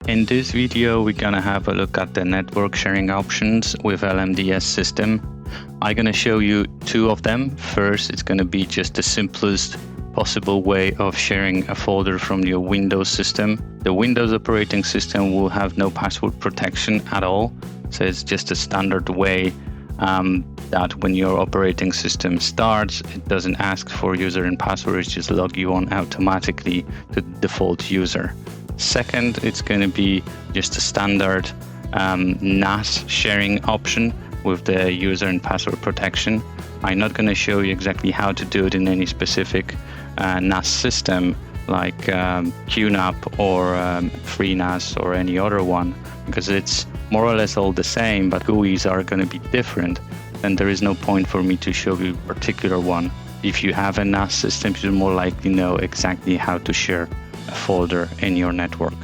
In this video, we're gonna have a look at the network sharing options with LMDS system. I'm gonna show you two of them. First, it's gonna be just the simplest possible way of sharing a folder from your Windows system. The Windows operating system will have no password protection at all. So it's just a standard way that when your operating system starts, it doesn't ask for user and password, it just log you on automatically to the default user. Second, it's going to be just a standard NAS sharing option with the user and password protection. I'm not going to show you exactly how to do it in any specific NAS system like QNAP or FreeNAS or any other one, because it's more or less all the same, but GUIs are going to be different. Then there is no point for me to show you a particular one. If you have a NAS system, you more likely know exactly how to share a folder in your network.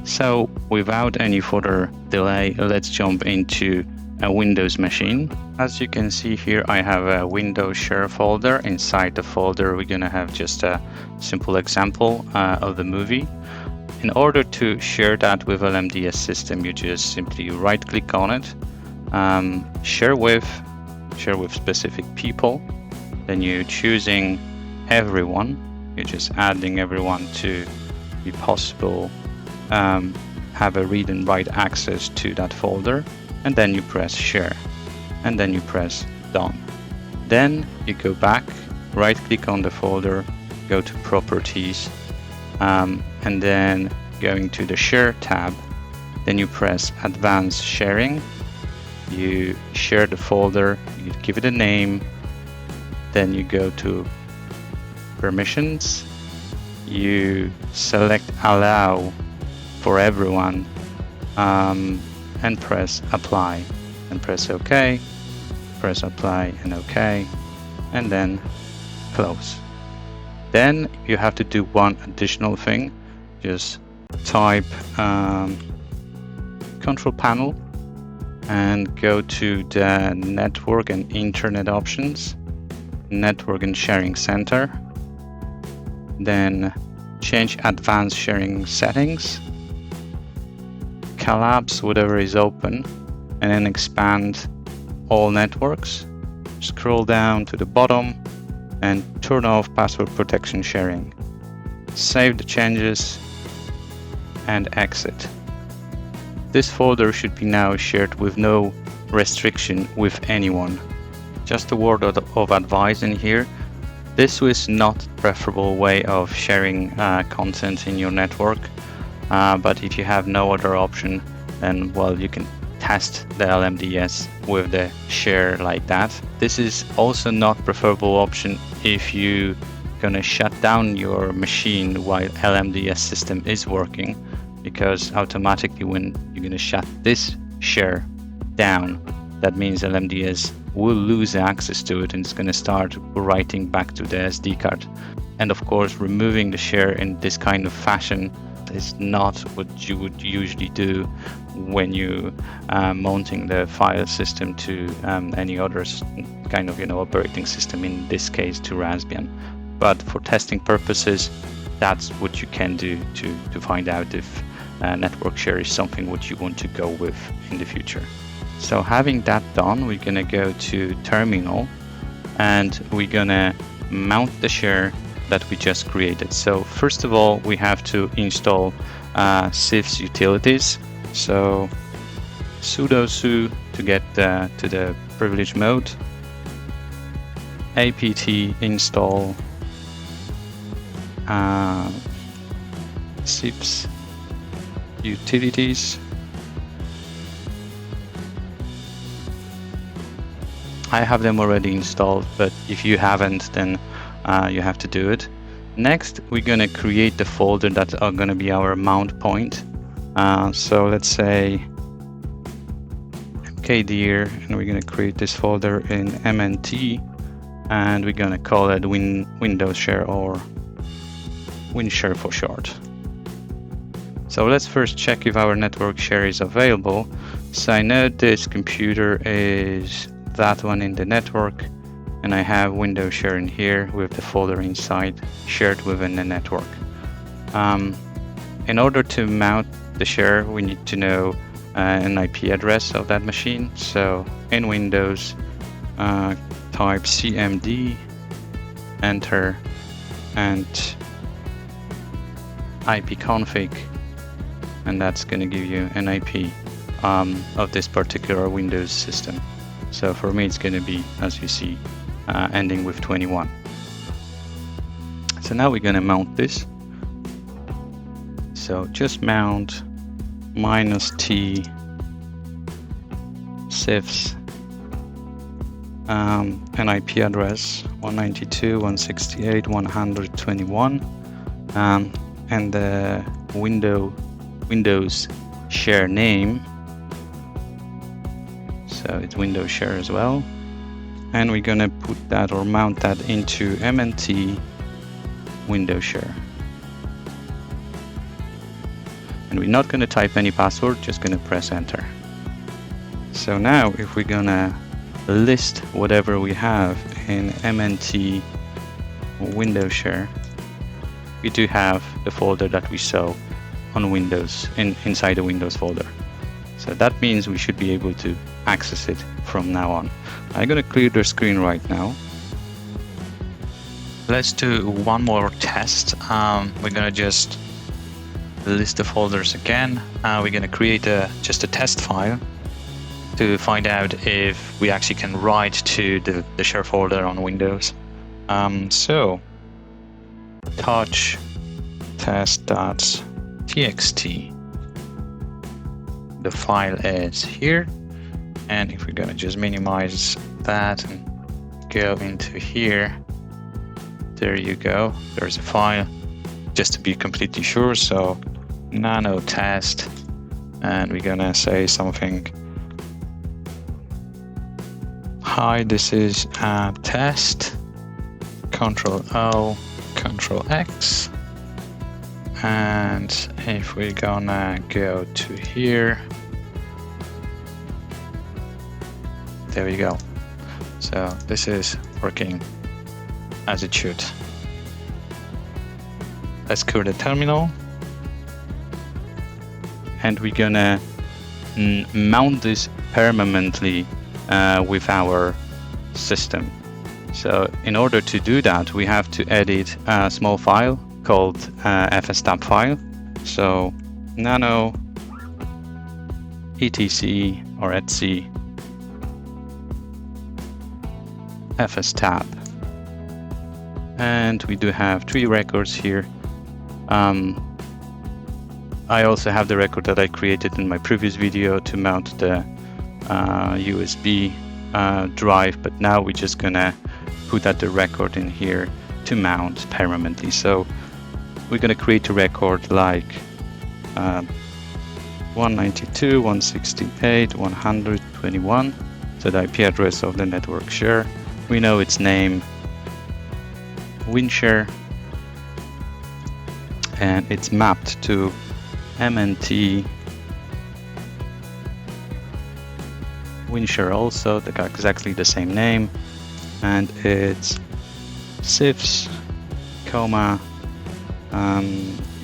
So without any further delay, let's jump into a Windows machine. As you can see here, I have a Windows share folder. Inside the folder, we're going to have just a simple example of the movie. In order to share that with LMDS system, you just simply right click on it, share with specific people. Then you're choosing everyone. You're just adding everyone to be possible, have a read and write access to that folder. And then you press share, and then you press done. Then you go back, right click on the folder, go to properties, and then going to the share tab, then you press advanced sharing. You share the folder, you give it a name, then you go to permissions, you select allow for everyone, and press apply, and press OK, press apply and OK, and then close. Then you have to do one additional thing. Just type control panel and go to the network and internet options, network and sharing center, then change advanced sharing settings, collapse whatever is open, and then expand all networks. Scroll down to the bottom and turn off password protection sharing. Save the changes and exit. This folder should be now shared with no restriction with anyone. Just a word of advice in here. This is not a preferable way of sharing content in your network. But if you have no other option, then well, you can test the LMDS with the share like that. This is also not preferable option if you gonna shut down your machine while LMDS system is working, because automatically when you're gonna shut this share down, that means LMDS will lose access to it and it's gonna start writing back to the SD card. And of course, removing the share in this kind of fashion is not what you would usually do when you mounting the file system to any other kind of operating system, in this case to Raspbian. But for testing purposes, that's what you can do to find out if network share is something what you want to go with in the future. So having that done, we're gonna go to terminal and we're gonna mount the share that we just created. So first of all, we have to install sys utilities. So sudo su to get to the privilege mode, apt install sys utilities. I have them already installed, but if you haven't, then you have to do it. Next, we're going to create the folder that are going to be our mount point. So let's say mkdir, and we're going to create this folder in mnt, and we're going to call it Windows Share or WinShare for short. So let's first check if our network share is available. So I know this computer is that one in the network, and I have Windows Share in here with the folder inside shared within the network. In order to mount the share, we need to know an IP address of that machine. So in Windows, type cmd, enter, and ipconfig, and that's going to give you an IP of this particular Windows system. So for me, it's going to be, as you see, ending with 21. So now we're going to mount this. So just mount -t cifs an IP address 192.168.121 and the Windows share name. So it's Windows share as well, and we're gonna put that or mount that into MNT Windows share. And we're not going to type any password, just going to press enter. So now if we're going to list whatever we have in MNT Windows share, we do have the folder that we saw on Windows, inside the Windows folder. So that means we should be able to access it from now on. I'm going to clear the screen right now. Let's do one more test. We're going to just list the folders again. We're going to create just a test file to find out if we actually can write to the share folder on Windows. So touch test.txt. The file is here, and if we're going to just minimize that and go into here, there you go. There's a file, just to be completely sure. So nano test, and we're gonna say something. Hi, this is a test. Control O, Control X, and if we're gonna go to here, there we go. So this is working as it should. Let's clear the terminal, and we're gonna mount this permanently with our system. So in order to do that, we have to edit a small file called fstab file. So nano etc or etc fstab, and we do have 3 records here. I also have the record that I created in my previous video to mount the USB drive, but now we're just gonna put that the record in here to mount permanently. So we're gonna create a record like 192.168.121, so the IP address of the network share. We know its name, WinShare, and it's mapped to MNT WinShare also, they got exactly the same name, and it's cifs,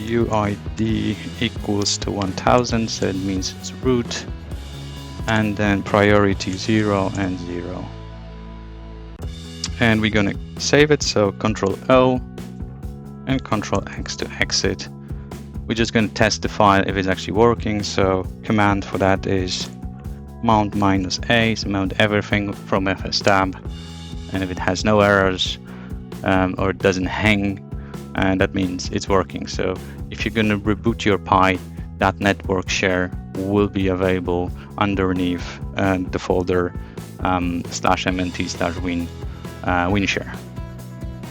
UID equals to 1000, so it means it's root, and then priority 0 and 0. And we're gonna save it, so Control O and Control X to exit. We're just gonna test the file if it's actually working, so command for that is mount -a, so mount everything from fstab, and if it has no errors or it doesn't hang, that means it's working. So if you're going to reboot your Pi, that network share will be available underneath the folder /mnt/win WinShare.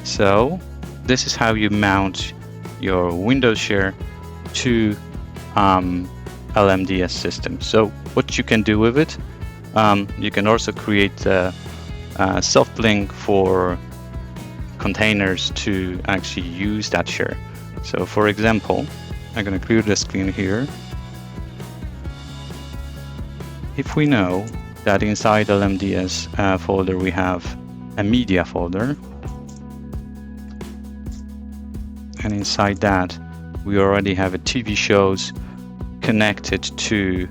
So this is how you mount your Windows share to LMDS system. So what you can do with it, you can also create a soft link for containers to actually use that share. So for example, I'm going to clear the screen here. If we know that inside LMDS folder we have a media folder, and inside that we already have a TV shows connected to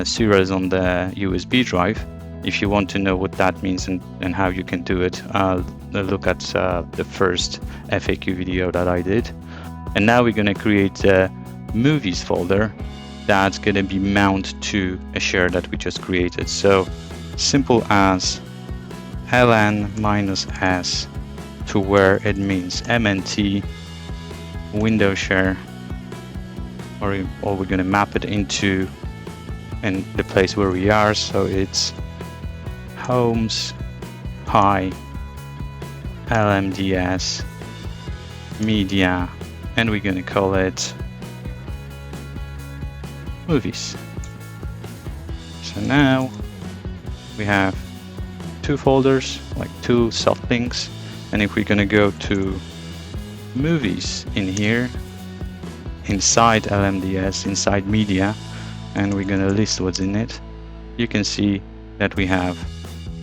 serials on the USB drive. If you want to know what that means and how you can do it, look at the first FAQ video that I did. And now we're going to create a movies folder that's going to be mounted to a share that we just created. So simple as ln-s to where it means mnt window share, or we're going to map it into the place where we are. So it's homes hi LMDS media, and we're going to call it movies. So now we have two folders, like two soft links, and if we're going to go to movies in here, inside LMDS, inside media, and we're going to list what's in it, you can see that we have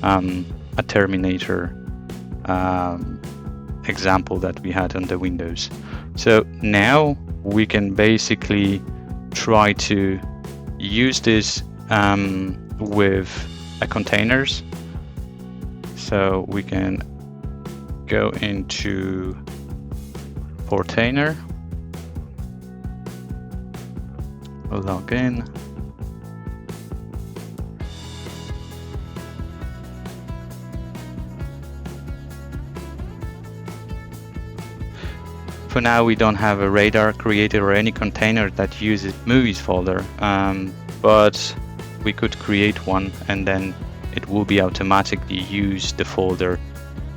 a Terminator example that we had on the Windows. So now we can basically try to use this with containers. So we can go into Portainer, log in, for now we don't have a Radarr created or any container that uses movies folder, but we could create one and then it will be automatically use the folder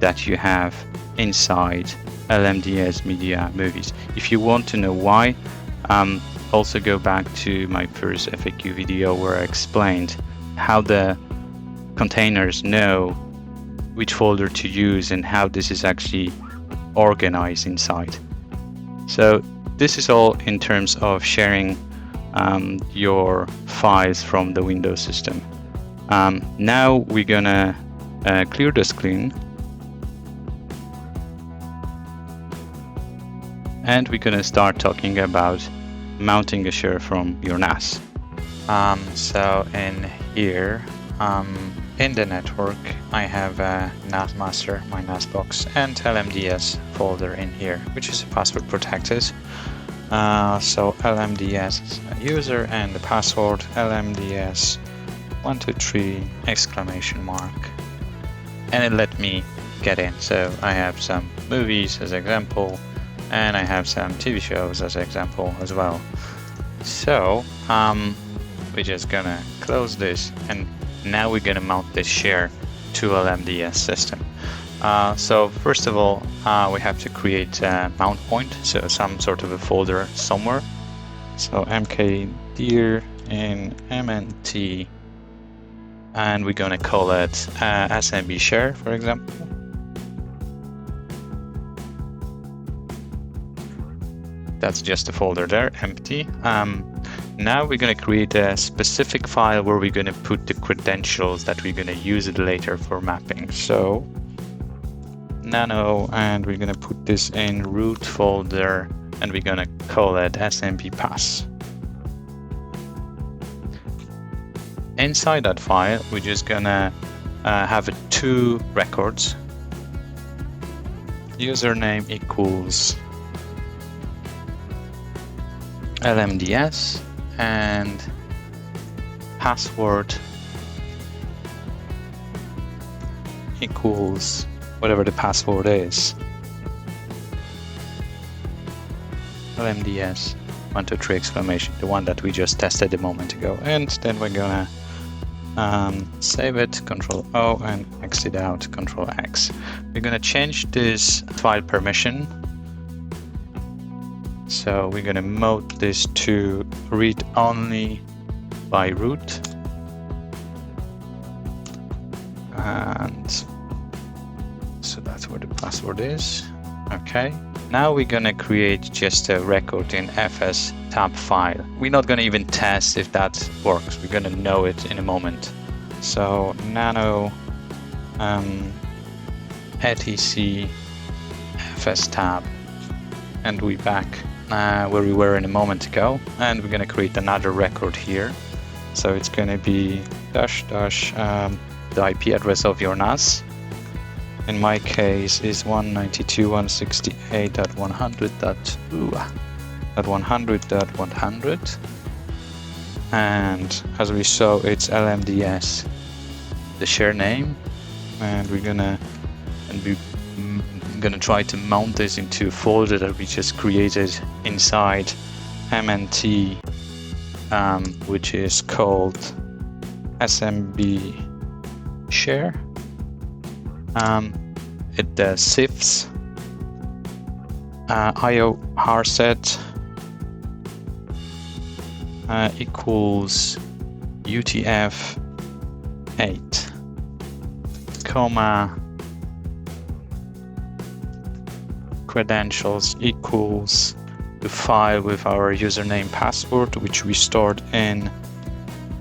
that you have inside LMDS media movies. If you want to know why, also go back to my first FAQ video where I explained how the containers know which folder to use and how this is actually organized inside. So this is all in terms of sharing your files from the Windows system. Now we're gonna clear the screen, and we're gonna start talking about mounting a share from your NAS. So in here, in the network, I have a NAS master, my NAS box, and LMDS folder in here, which is password protected. So LMDS is a user and the password LMDS 123 exclamation mark, and it let me get in. So I have some movies as example, and I have some TV shows as example as well. So we're just gonna close this, and now we're gonna mount this share to LMDS system. So first of all, we have to create a mount point, so some sort of a folder somewhere. So mkdir in mnt, and we're gonna call it SMB share, for example. That's just a folder there, empty. Now we're going to create a specific file where we're going to put the credentials that we're going to use it later for mapping. So nano, and we're going to put this in root folder, and we're going to call it SMB pass. Inside that file, we're just going to have two records. Username equals LMDS, and password equals whatever the password is. LMDS 123 exclamation, the one that we just tested a moment ago. And then we're gonna save it, Control O, and exit out, Control X. We're gonna change this file permission. So we're going to mode this to read only by root, and so that's where the password is. Okay, now we're going to create just a record in fs tab file. We're not going to even test if that works, we're going to know it in a moment. So nano etc fs tab, and we back where we were in a moment ago, and we're going to create another record here. So it's going to be -- the IP address of your NAS. In my case is 192.168.100.100. And as we saw, it's LMDS, the share name, and we're gonna try to mount this into a folder that we just created inside MNT, which is called SMB share. It does CIFS, IO hardset equals UTF-8, comma, credentials equals the file with our username password, which we stored in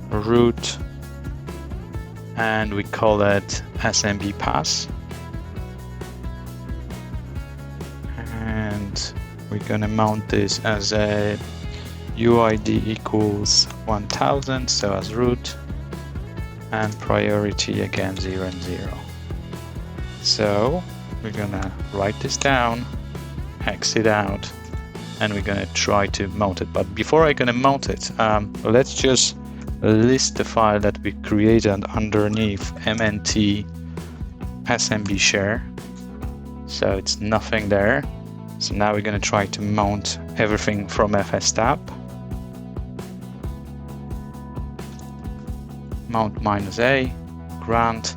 root, and we call it SMB pass. And we're gonna mount this as a UID equals 1000, so as root, and priority again 0 and 0. So we're gonna write this down, exit out, and we're gonna try to mount it. But before I'm gonna mount it, let's just list the file that we created underneath MNT SMB share. So it's nothing there. So now we're gonna try to mount everything from fstab. Mount -a, grant.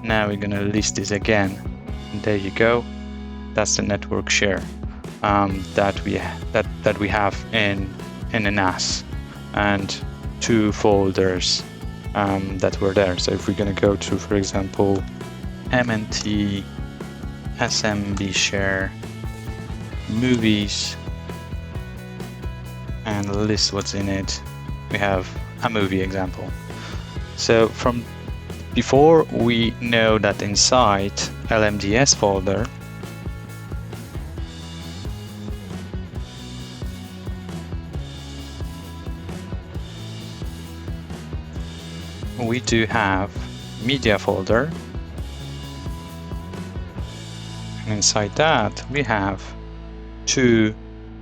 Now we're gonna list this again. And there you go. That's the network share that we have in a NAS, and 2 folders that were there. So if we're gonna go to, for example, MNT SMB share movies and list what's in it, we have a movie example. So from before, we know that inside LMDS folder we do have media folder, and inside that we have 2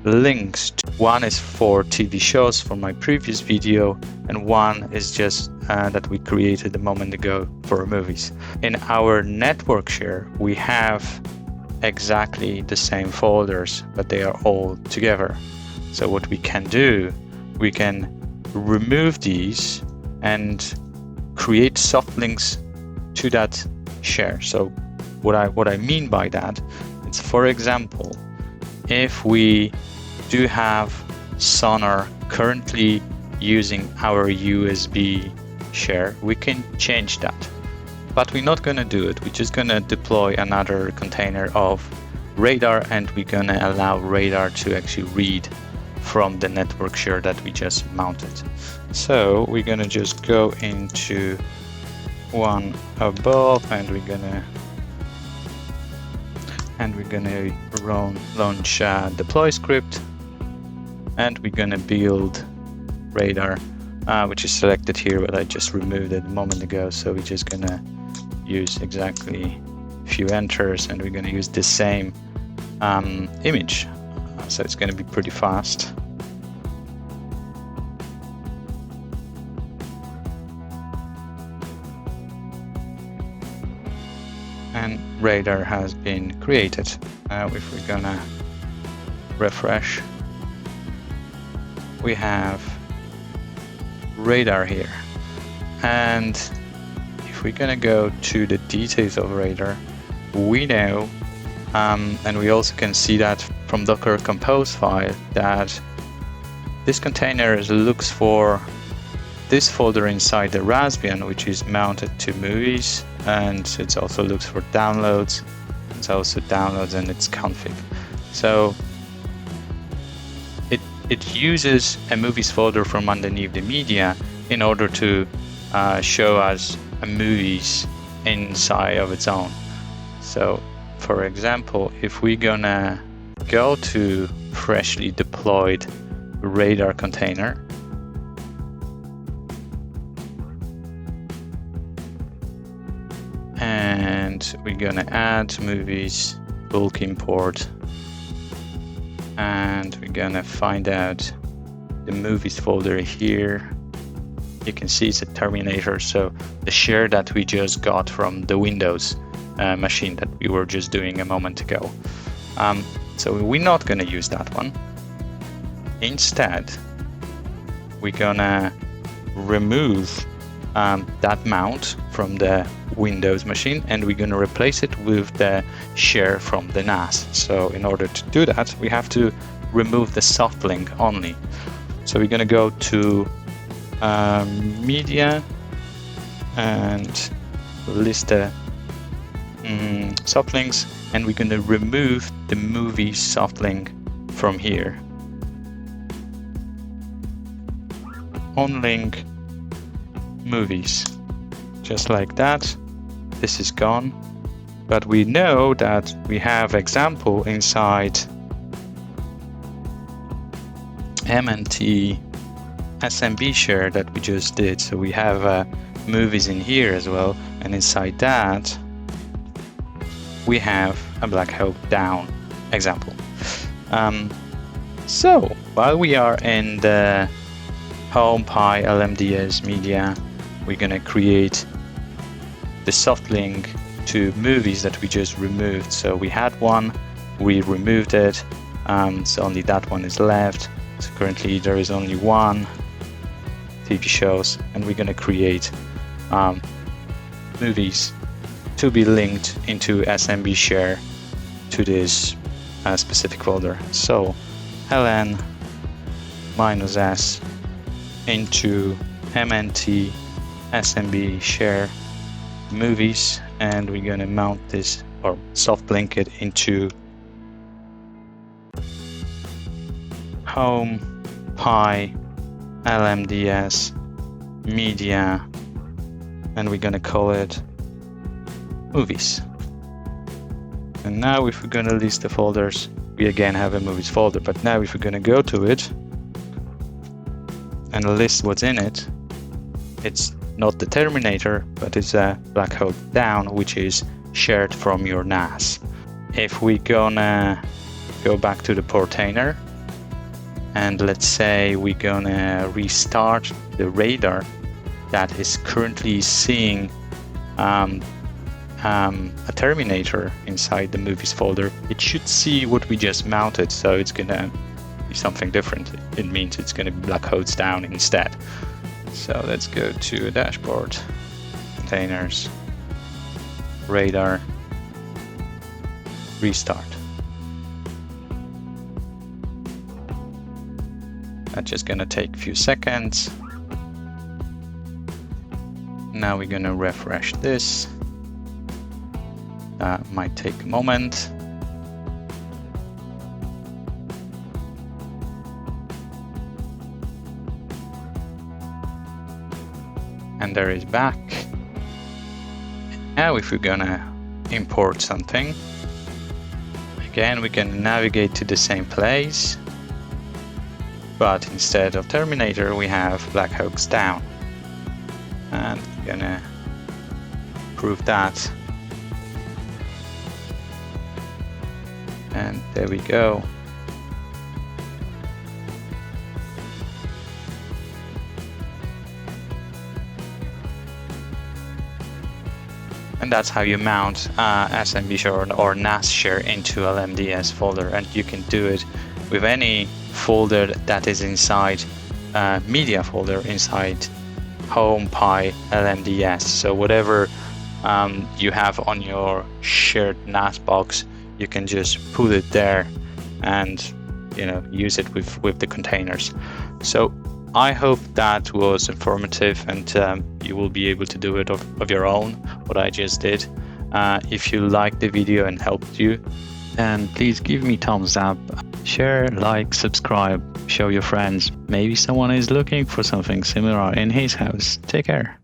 links. One is for TV shows from my previous video, and one is just that we created a moment ago for movies. In our network share, we have exactly the same folders, but they are all together. So what we can do, we can remove these and create soft links to that share. So what I mean by that, it's, for example, if we do have Sonarr currently using our USB share, we can change that. But we're not going to do it. We're just going to deploy another container of Radarr, and we're going to allow Radarr to actually read from the network share that we just mounted. So we're going to just go into one above, and we're going to launch a deploy script, and we're going to build Radarr, which is selected here, but I just removed it a moment ago. So we're just going to use exactly a few enters, and we're going to use the same image. So it's going to be pretty fast. And Radarr has been created. If we're gonna refresh, we have Radarr here. And if we're gonna go to the details of Radarr, we know, and we also can see that from Docker compose file, that this container looks for this folder inside the Raspbian, which is mounted to movies, and it also looks for downloads. It's also downloads and it's config. So it uses a movies folder from underneath the media in order to show us a movies inside of its own. So for example, if we're gonna go to freshly deployed Radarr container. And we're gonna add movies, bulk import, and we're gonna find out the movies folder here. You can see it's a Terminator, so the share that we just got from the Windows machine that we were just doing a moment ago. So we're not gonna use that one. Instead, we're gonna remove that mount from the Windows machine, and we're going to replace it with the share from the NAS. So in order to do that, we have to remove the soft link only. So we're going to go to media and list the soft links, and we're going to remove the movie soft link from here. On link movies, just like that. This is gone, but we know that we have example inside MNT SMB share that we just did. So we have movies in here as well, and inside that we have a Black Hawk Down example. So while we are in the Home Pi LMDS media, we're gonna create the soft link to movies that we just removed. So we had one, we removed it, so only that one is left. So currently there is only one TV shows, and we're gonna create movies to be linked into SMB share to this specific folder. So ln -s into MNT SMB share movies, and we're going to mount this or soft link it into Home Pi LMDS media, and we're going to call it movies. And now if we're going to list the folders, we again have a movies folder, but now if we're going to go to it and list what's in it, it's not the Terminator, but it's a Black Hawk Down, which is shared from your NAS. If we gonna go back to the Portainer, and let's say we're gonna restart the Radarr that is currently seeing a Terminator inside the movies folder, it should see what we just mounted, so it's gonna be something different. It means it's gonna be Black Hawk Down instead. So let's go to dashboard, containers, Radarr, restart. That's just gonna take a few seconds. Now we're gonna refresh this. That might take a moment. And there is back. Now if we're gonna import something, again we can navigate to the same place, but instead of Terminator we have Black Hawk Down. And we're gonna prove that. And there we go. And that's how you mount SMB share or NAS share into LMDS folder. And you can do it with any folder that is inside media folder inside Home Pi LMDS. So whatever you have on your shared NAS box, you can just put it there and use it with the containers. So I hope that was informative, and you will be able to do it of your own, what I just did. If you liked the video and helped you, then please give me thumbs up, share, like, subscribe, show your friends. Maybe someone is looking for something similar in his house. Take care.